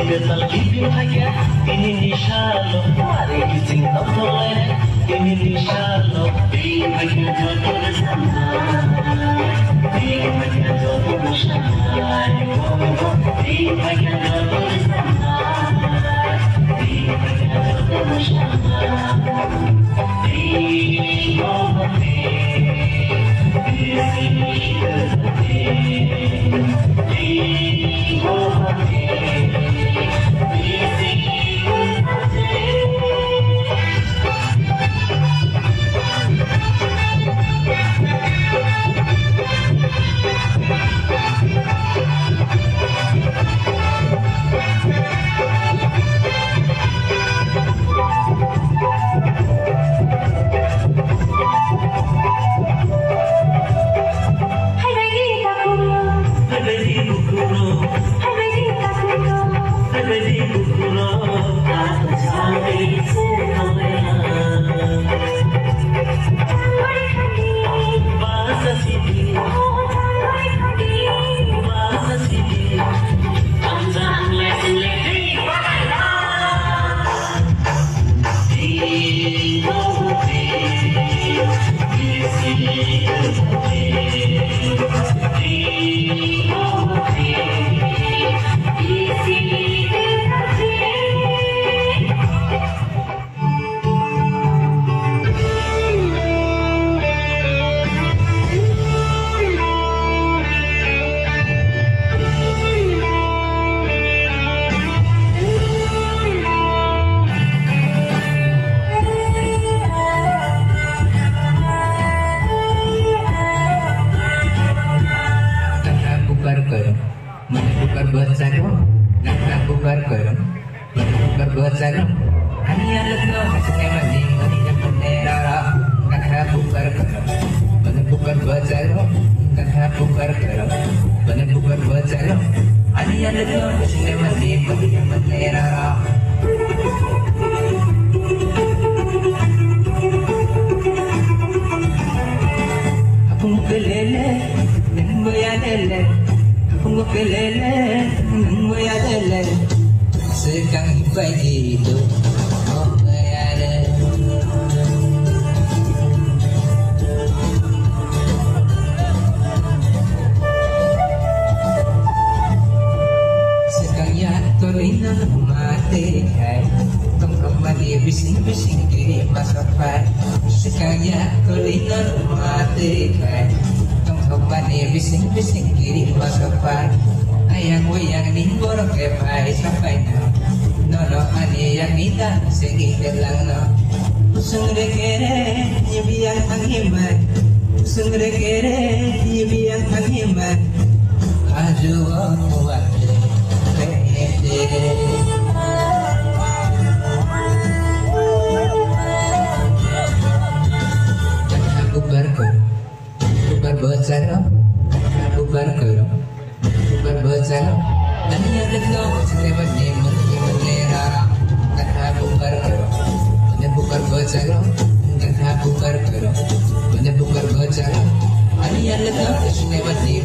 betal bibir aja ini nishalo mari kising tolong ini nishalo bibir jodoh bersama bibir jodoh bersama bibir jodoh bersama bibir jodoh bersama bukan buat saya, nak bukan kerem, bukan buat saya. Hanya lekno kasih mandi, mandi yang bendera, nak bukan kerem, bukan buat saya, nak bukan kerem, bukan buat saya. Hanya lekno kasih mandi, mandi yang bendera. Aku pelele, nenggoyalele. Aku pelele, nenggoyalele. Sekang bayi itu, oh bayale. Sekang ya tolina mati hai, tong kembali bising-bising kiri masuk pai. Sekang ya tolina mati hai. Kembali bising-bising kiri masuk pai. Ayang wayang ni borok ke pai sampai no no ani yang kita segi telang no. Usung rekere nyebiang anghiman, usung rekere nyebiang anghiman. Aju kuat rekere. Aku berbocor, berbocor. Dan yang lekno setiap ni menera, kata bukar kero, bukar bocor, kata bukar kero, bukar bocor. Dan yang lekno setiap ni